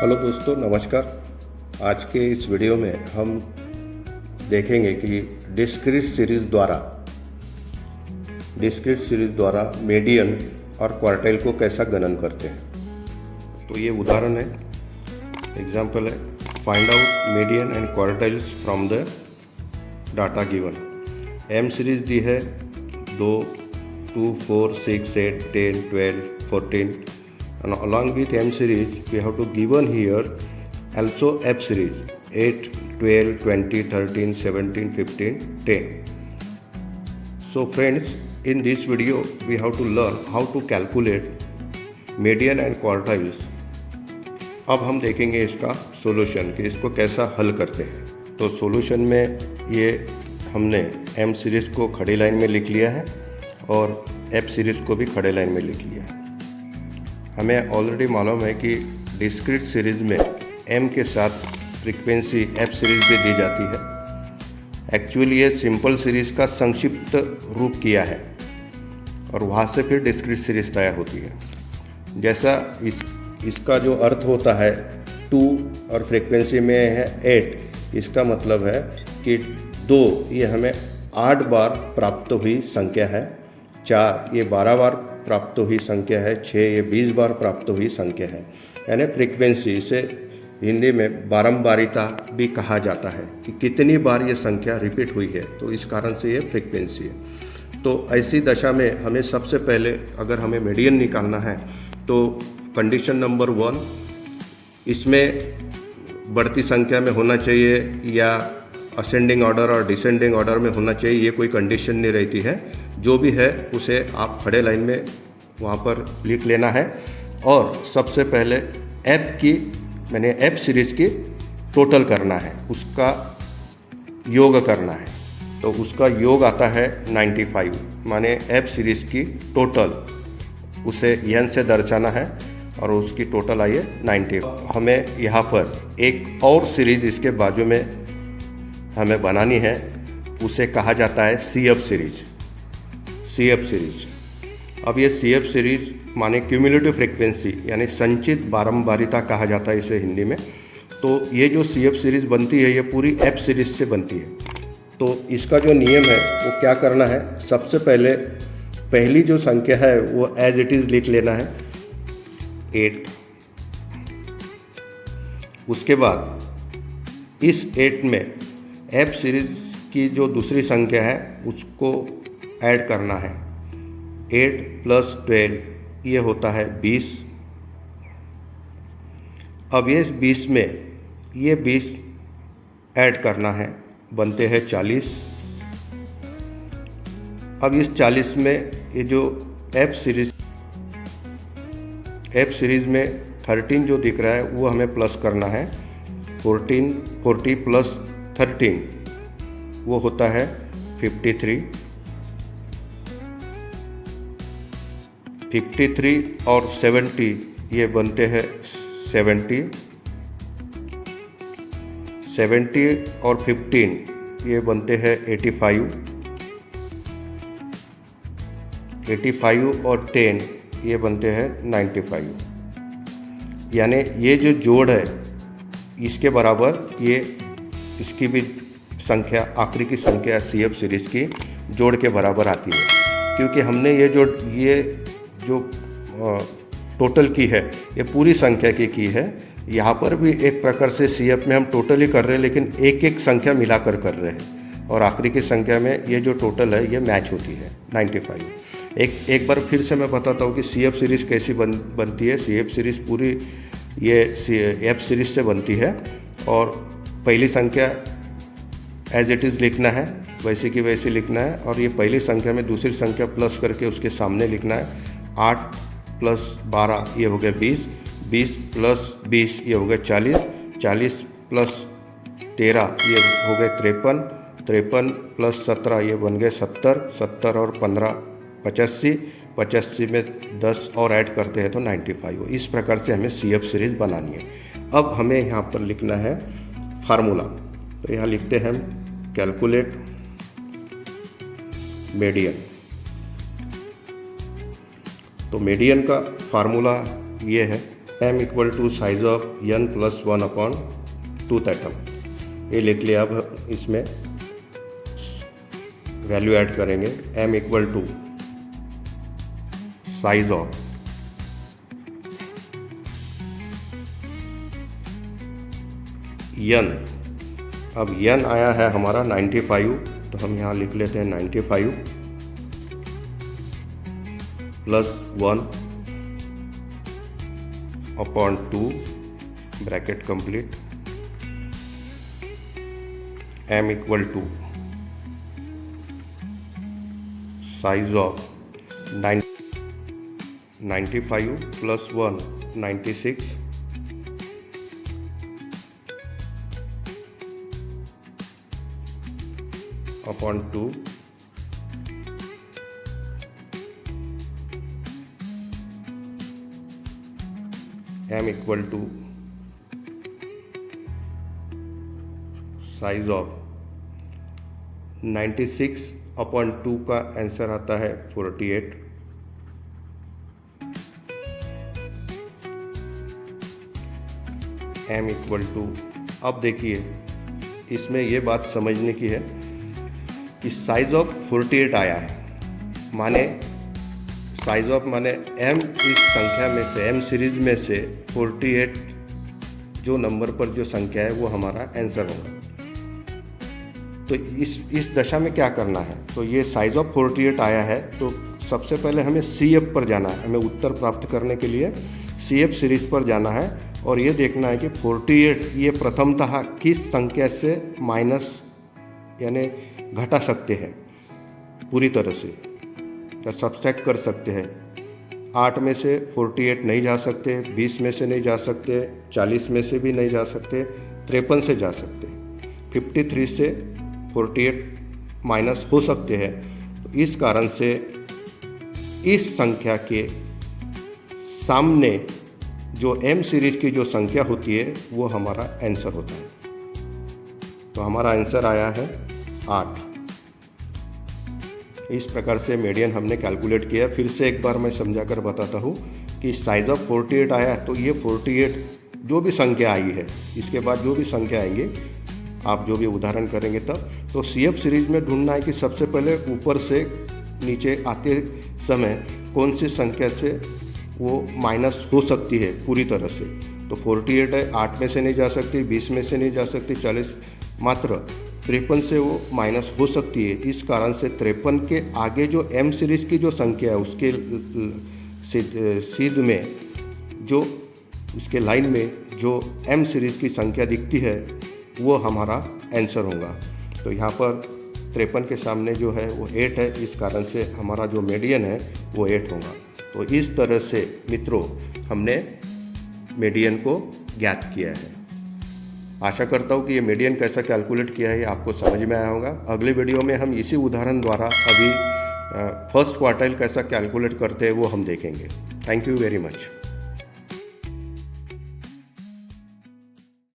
Hello दोस्तों, नमस्कार। आज के इस वीडियो में हम देखेंगे कि डिस्क्रीट सीरीज़ द्वारा मीडियन और क्वार्टाइल को कैसा गणन करते हैं। तो ये उदाहरण है, एग्जाम्पल है, find out median and quartiles from the data given. एम सीरीज दी है 2, 2, 4, 6, 8, 10, 12, 14, and along with M series we have to given here also F series 8, 12, 20, 13, 17, 15, 10. So friends, in this video we have to learn how to calculate median and quartiles. अब हम देखेंगे इसका solution कि इसको कैसा हल करते हैं। तो सॉल्यूशन में ये हमने M सीरीज़ को खड़ी लाइन में लिख लिया है और F सीरीज़ को भी खड़े लाइन में लिख लिया है। हमें ऑलरेडी मालूम है कि डिस्क्रीट सीरीज़ में M के साथ फ्रीक्वेंसी F सीरीज़ भी दी जाती है। एक्चुअली ये सिंपल सीरीज़ का संक्षिप्त रूप किया है और वहाँ से फिर डिस्क्रीट सीरीज़ तैयार होती है। जैसा इसका जो अर्थ होता है 2 और फ्रीक्वेंसी में है 8, इसका मतलब है कि 2 ये हमें 8 बार प्राप्त हुई संख्या है, 4 ये 12 बार प्राप्त हुई संख्या है, 6 ये 20 बार प्राप्त हुई संख्या है। यानी फ्रीक्वेंसी, इसे हिंदी में बारंबारिता भी कहा जाता है कि कितनी बार ये संख्या रिपीट हुई है, तो इस कारण से ये फ्रीक्वेंसी है। तो ऐसी दशा में हमें सबसे पहले अगर हमें मीडियन निकालना है तो कंडीशन नंबर 1, इसमें बढ़ती संख्या में होना चाहिए या असेंडिंग ऑर्डर और डिसेंडिंग ऑर्डर में होना चाहिए, ये कोई कंडीशन नहीं रहती है। जो भी है उसे आप खड़े लाइन में वहाँ पर लिख लेना है और सबसे पहले एफ सीरीज़ की टोटल करना है, उसका योग करना है। तो उसका योग आता है 95, माने एफ सीरीज़ की टोटल उसे एन से दर्शाना है और उसकी टोटल आई है 90। हमें यहाँ पर एक और सीरीज़ इसके बाजू में हमें बनानी है, उसे कहा जाता है CF सीरीज़। अब ये CF सीरीज़ माने क्यूमुलेटिव फ्रीक्वेंसी यानी संचित बारंबारिता कहा जाता है इसे हिंदी में। तो ये जो CF सीरीज़ बनती है ये पूरी F सीरीज़ से बनती है। तो इसका जो नियम है वो क्या करना है, सबसे पहले पहली जो संख्या है वो एज इट इज़ लिख लेना है 8। उसके बाद इस 8 में F सीरीज़ की जो दूसरी संख्या है उसको ऐड करना है। 8 + 12 ये होता है 20। अब ये 20 में ये 20 ऐड करना है, बनते हैं 40। अब इस 40 में ये जो F सीरीज़ में 13 जो दिख रहा है वो हमें प्लस करना है। 40 + 13 वो होता है 53। 53 और 70 ये बनते हैं 70। 70 और 15 ये बनते हैं 85। 85 और 10 ये बनते हैं 95। यानी ये जो जोड़ है इसके बराबर ये इसकी भी संख्या, आखिरी की संख्या CF सीरीज़ की जोड़ के बराबर आती है। क्योंकि हमने ये जो टोटल की है ये पूरी संख्या की है। यहाँ पर भी एक प्रकार से CF में हम टोटल ही कर रहे हैं, लेकिन एक एक संख्या मिलाकर कर रहे हैं और आखिरी की संख्या में ये जो टोटल है ये मैच होती है 95। एक बार फिर से मैं बताता हूँ कि CF सीरीज़ कैसी बनती है। CF सीरीज़ पूरी ये F सीरीज़ से बनती है और पहली संख्या एज इट इज़ लिखना है, वैसे की वैसे लिखना है और ये पहली संख्या में दूसरी संख्या प्लस करके उसके सामने लिखना है। 8 + 12 ये हो गया 20, 20 + 20 ये हो गया 40, 40 + 13 ये हो गए 53, 53 + 17 ये बन गए 70, 70 और 15 85, 85 में 10 और ऐड करते हैं तो 95। इस प्रकार से हमें CF सीरीज़ बनानी है। अब हमें यहाँ पर लिखना है फार्मूला। तो यहाँ लिखते हैं हम कैलकुलेट मीडियन। तो मीडियन का फार्मूला ये है, m equal to size of n plus 1/2 atom. ये लिख लिया। अब इसमें वैल्यू ऐड करेंगे। m equal to size of n। अब n आया है हमारा 95, तो हम यहाँ लिख लेते हैं 95 plus 1/2 bracket complete. m equal to size of 95 plus 1 96 upon 2 m equal to size of 96/2 का आंसर आता है 48। m इक्वल टू, अब देखिए इसमें ये बात समझने की है कि साइज ऑफ 48 आया है, माने साइज ऑफ माने m इस संख्या में से, m सीरीज में से 48 जो नंबर पर जो संख्या है वो हमारा आंसर होगा। तो इस दशा में क्या करना है, तो ये साइज ऑफ 48 आया है, तो सबसे पहले हमें CF पर जाना है। हमें उत्तर प्राप्त करने के लिए CF सीरीज पर जाना है और ये देखना है कि 48 ये प्रथमतः किस संख्या से माइनस यानी घटा सकते हैं पूरी तरह से, या सब्सट्रैक्ट कर सकते हैं। 8 में से 48 नहीं जा सकते, 20 में से नहीं जा सकते, 40 में से भी नहीं जा सकते, 53 से जा सकते, 53 से 48 माइनस हो सकते हैं। तो इस कारण से इस संख्या के सामने जो m सीरीज की जो संख्या होती है वो हमारा आंसर होता है। तो हमारा आंसर आया है 8। इस प्रकार से मीडियन हमने कैलकुलेट किया। फिर से एक बार मैं समझा कर बताता हूँ कि साइज ऑफ 48 आया, तो ये 48 जो भी संख्या आई है, इसके बाद जो भी संख्या आएंगे, आप जो भी उदाहरण करेंगे तब, तो CF सीरीज में ढूंढना है कि सबसे पहले ऊपर से नीचे आते समय कौन सी संख्या से वो माइनस हो सकती है पूरी तरह से। तो 48 है, 8 में से नहीं जा सकती, 20 में से नहीं जा सकती, 40, मात्र 53 से वो माइनस हो सकती है। इस कारण से 53 के आगे जो m सीरीज की जो संख्या है उसके सीध में जो उसके लाइन में जो m सीरीज की संख्या दिखती है वो हमारा आंसर होगा। तो यहाँ पर 53 के सामने जो है वो 8 है, इस कारण से हमारा जो मीडियन है वो 8 होगा। तो इस तरह से मित्रों हमने मीडियन को ज्ञात किया है। आशा करता हूँ कि ये मीडियन कैसा कैलकुलेट किया है आपको समझ में आया होगा। अगले वीडियो में हम इसी उदाहरण द्वारा अभी फर्स्ट क्वार्टाइल कैसा कैलकुलेट करते हैं वो हम देखेंगे। Thank you very much.